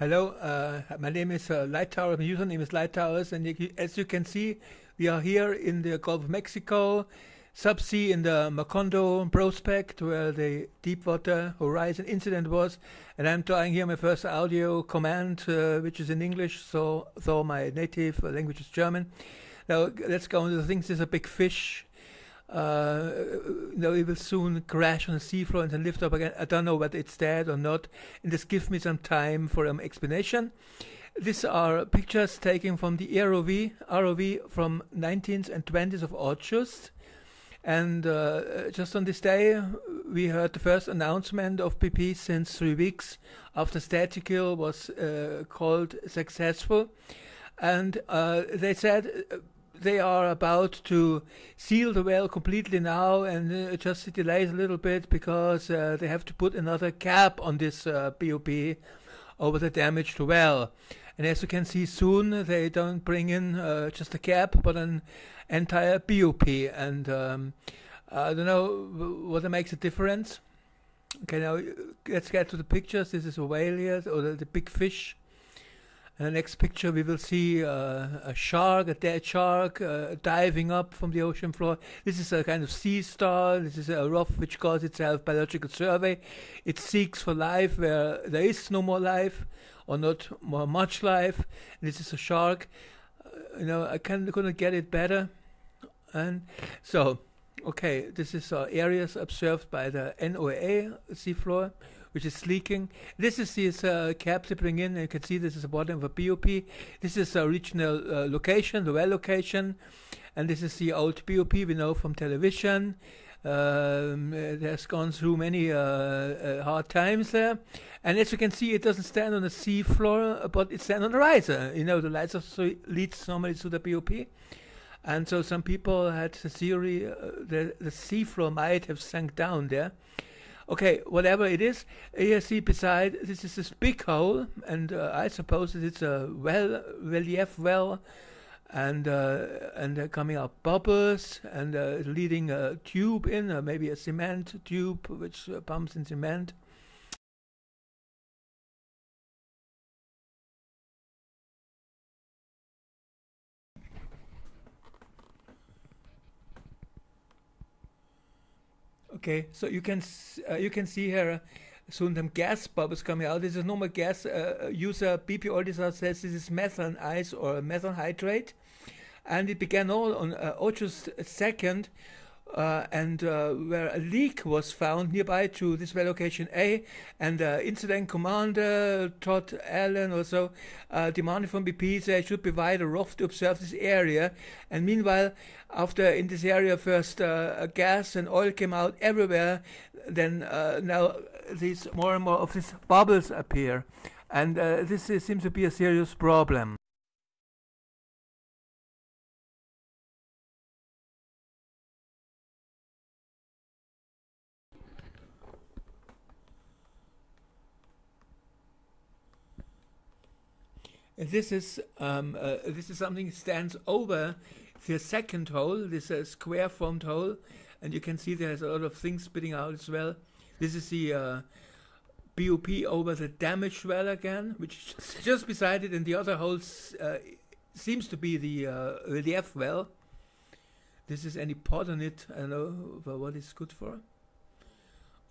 Hello, my name is Light Tower. My username is Light Towers, and as you can see, we are here in the Gulf of Mexico, subsea in the Macondo prospect, where the Deepwater Horizon incident was. And I'm trying here my first audio command, which is in English, so though my native language is German. Now let's go into the things. There's a big fish. It will soon crash on the seafloor and then lift up again. I don't know whether it's dead or not. And just give me some time for an explanation. These are pictures taken from the ROV from 19th and 20th of August. And just on this day, we heard the first announcement of BP since 3 weeks after static kill was called successful. And they said they are about to seal the well completely now, and it just delays a little bit because they have to put another cap on this BOP over the damaged well. And as you can see soon, they don't bring in just a cap, but an entire BOP. And I don't know what makes a difference. Okay, now let's get to the pictures. This is a whale here, or the big fish. In the next picture, we will see a shark, a dead shark, diving up from the ocean floor. This is a kind of sea star. This is a ROV which calls itself Biological Survey. It seeks for life where there is no more life, or not more much life. And this is a shark. I couldn't get it better. And so, okay, this is areas observed by the NOAA seafloor, which is leaking. This is this cap they bring in, and you can see this is the bottom of a BOP. This is a regional location, the well location, and this is the old BOP we know from television. It has gone through many hard times there, and as you can see, it doesn't stand on the sea floor, but it stands on the riser. The riser leads normally to the BOP. And so some people had the theory the seafloor might have sunk down there. Okay, whatever it is, you see beside, this is this big hole, and I suppose it's a relief well, and coming out bubbles, and leading a tube in, maybe a cement tube, which pumps in cement. Okay, so you can see here soon some gas bubbles coming out. This is normal gas. User BP Auditor says this is methane ice or methane hydrate, and it began all on August 2nd, and where a leak was found nearby to this well location A, and incident commander Todd Allen also demanded from BP they should provide a ROV to observe this area. And meanwhile, after in this area first gas and oil came out everywhere, then now these more and more of these bubbles appear, and this seems to be a serious problem. And this is something that stands over the second hole, this square formed hole, and you can see there's a lot of things spitting out as well. This is the BOP over the damaged well again, which is just beside it, and the other hole seems to be the relief well. This is any pot on it, I don't know what it's good for.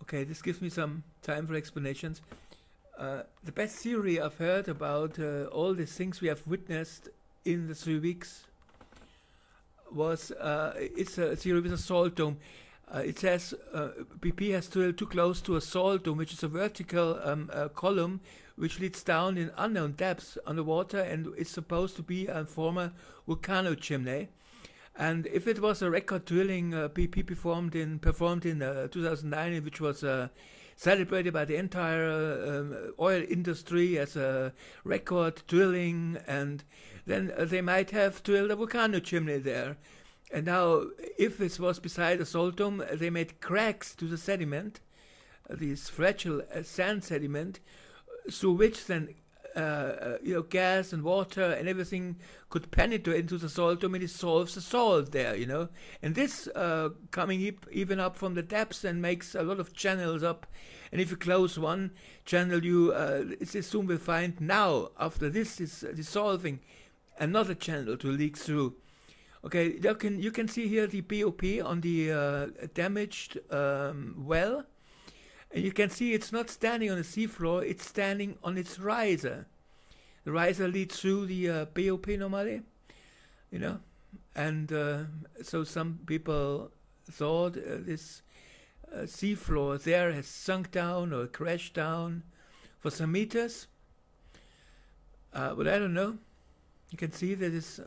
Okay, this gives me some time for explanations. The best theory I've heard about all these things we have witnessed in the 3 weeks was it's a theory with a salt dome. It says BP has drilled too close to a salt dome, which is a vertical column which leads down in unknown depths underwater, and it's supposed to be a former volcano chimney. And if it was a record drilling BP performed in 2009, which was celebrated by the entire oil industry as a record drilling, and then they might have drilled a volcano chimney there. And now, if this was beside a salt dome, they made cracks to the sediment, this fragile sand sediment, through which then gas and water and everything could penetrate into the soil to dissolve the salt there, And this coming up from the depths and makes a lot of channels up. And if you close one channel, you soon will find now, after this is dissolving, another channel to leak through. Okay, you can see here the BOP on the damaged well. And you can see it's not standing on the seafloor, it's standing on its riser. The riser leads through the BOP normally, And so some people thought this seafloor there has sunk down or crashed down for some meters. But I don't know. You can see that it's...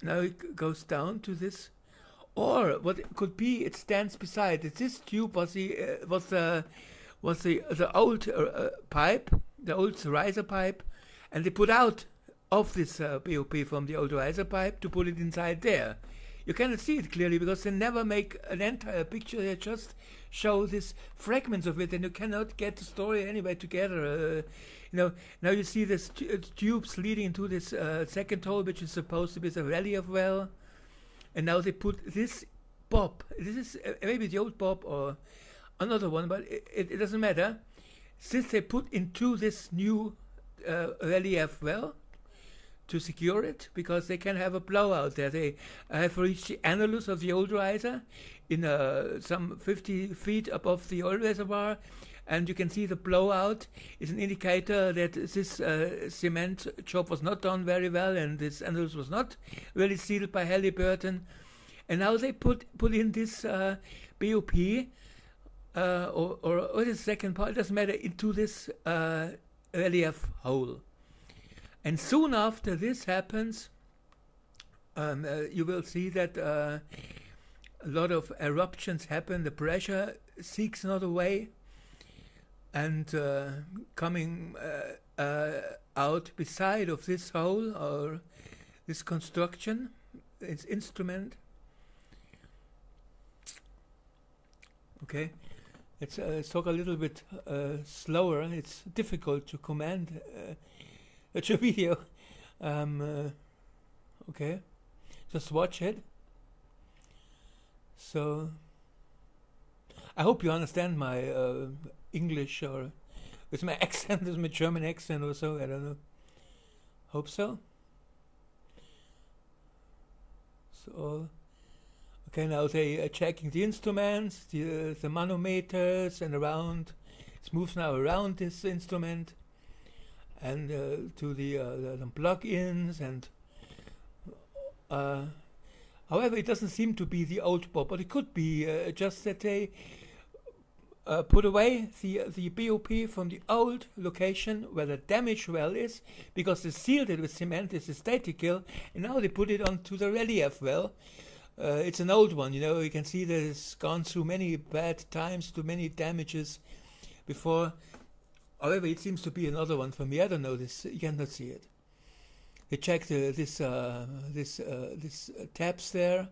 now it goes down to this, or what it could be, it stands beside it. This tube was the old pipe, the old riser pipe, and they put out of this BOP from the old riser pipe to put it inside there. You cannot see it clearly because they never make an entire picture. They just show these fragments of it, and you cannot get the story anyway together. Now you see this tubes leading into this second hole, which is supposed to be the relief well, and now they put this bob. This is maybe the old bob or another one, but it doesn't matter. Since they put into this new relief well to secure it, because they can have a blowout there. They have reached the annulus of the old riser in some 50 feet above the oil reservoir, and you can see the blowout is an indicator that this cement job was not done very well, and this annulus was not really sealed by Halliburton. And now they put in this BOP or the second part, it doesn't matter, into this relief hole. And soon after this happens, you will see that a lot of eruptions happen. The pressure seeks another way, and coming out beside of this hole or this construction, its instrument. Okay, let's talk a little bit slower. It's difficult to command such a video. Okay, just watch it. So I hope you understand my English, or with my accent, with my German accent or so, I don't know. Hope so. So, okay, now they are checking the instruments, the manometers, and around. It moves now around this instrument, and to the plug-ins, and however, it doesn't seem to be the old bob, but it could be just that they put away the BOP from the old location where the damaged well is, because they sealed it with cement, it's a static kill, and now they put it onto the relief well. It's an old one, you can see that it's gone through many bad times, to many damages before. However, it seems to be another one for me. I don't know this. You cannot see it. They check this tabs there,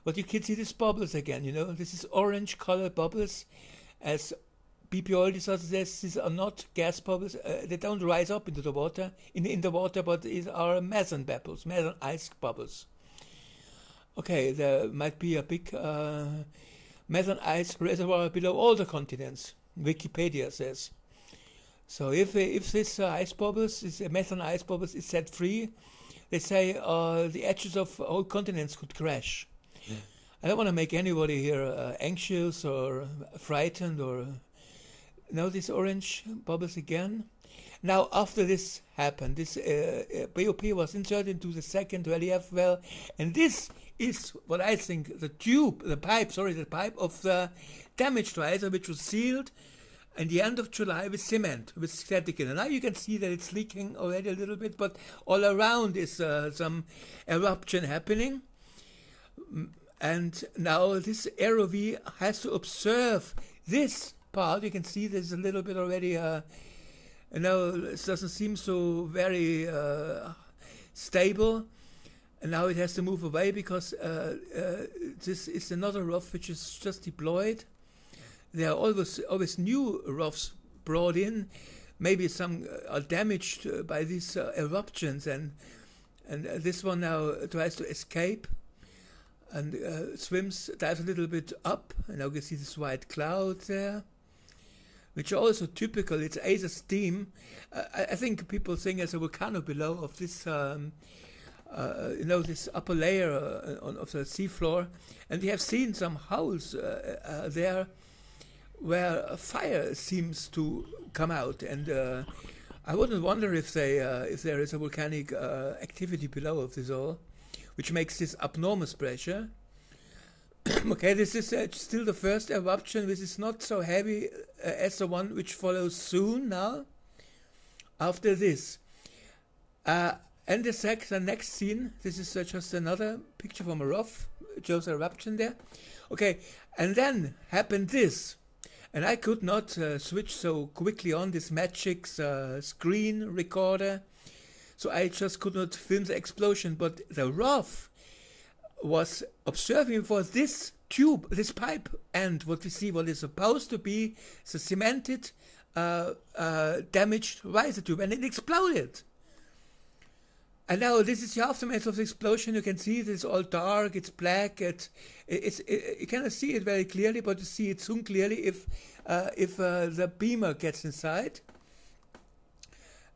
but you can see these bubbles again. This is orange color bubbles. As BP Oil says, these are not gas bubbles. They don't rise up into the water, in the water, but these are Methan bubbles, Methan ice bubbles. Okay, there might be a big Methan ice reservoir below all the continents. Wikipedia says. So if this ice bubbles, this Methan ice bubbles, is set free, they say the edges of whole continents could crash. Yeah. I don't want to make anybody here anxious or frightened or... Now these orange bubbles again. Now after this happened, this BOP was inserted into the second relief well, and this is what I think the pipe of the damaged riser, which was sealed in the end of July with cement, with static. And now you can see that it's leaking already a little bit, but all around is some eruption happening. And now this ROV has to observe this part. You can see there's a little bit already, it doesn't seem so very stable. And now it has to move away because this is another ROV which is just deployed. There are always new ROVs brought in maybe some are damaged by these eruptions, and this one now tries to escape and dives a little bit up, and now you can see this white cloud there, which are also typical. It's either steam. I think people think there's a volcano below of this, this upper layer of the seafloor, and we have seen some holes there where fire seems to come out, and I wouldn't wonder if there is a volcanic activity below of this all, which makes this abnormal pressure. Okay, this is still the first eruption, which is not so heavy as the one which follows soon now, after this. And the next scene, this is just another picture from a ROV, it shows an eruption there. Okay, and then happened this. And I could not switch so quickly on this Magic's screen recorder, so I just could not film the explosion. But the ROV was observing for this tube, this pipe, and what we see, what is supposed to be the cemented, damaged riser tube, and it exploded. And now this is the aftermath of the explosion. You can see it is all dark, it's black, you cannot see it very clearly, but you see it soon clearly if the beamer gets inside.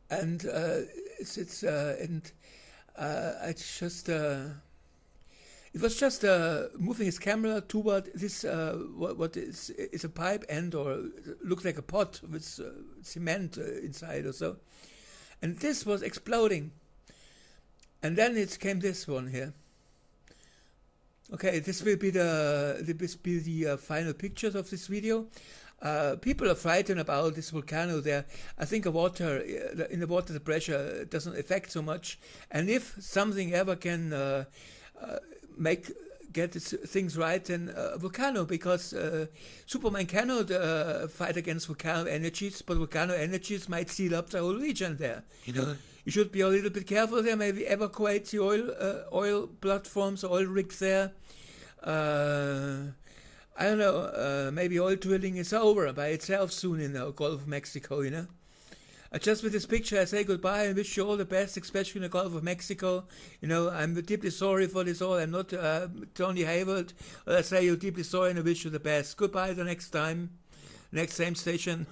And it was just moving his camera toward this what is a pipe end, or looks like a pot with cement inside or so, and this was exploding. And then it came this one here. Okay, this will be the final pictures of this video. People are frightened about this volcano there. I think in the water the pressure doesn't affect so much. And if something ever can get things right, then volcano, because Superman cannot fight against volcano energies, but volcano energies might seal up the whole region there. You should be a little bit careful there. Maybe evacuate the oil platforms, oil rigs there. I don't know. Maybe oil drilling is over by itself soon in the Gulf of Mexico. Just with this picture, I say goodbye and wish you all the best, especially in the Gulf of Mexico. I'm deeply sorry for this all. I'm not Tony Hayward. I say you're deeply sorry and I wish you the best. Goodbye the next time, next same station.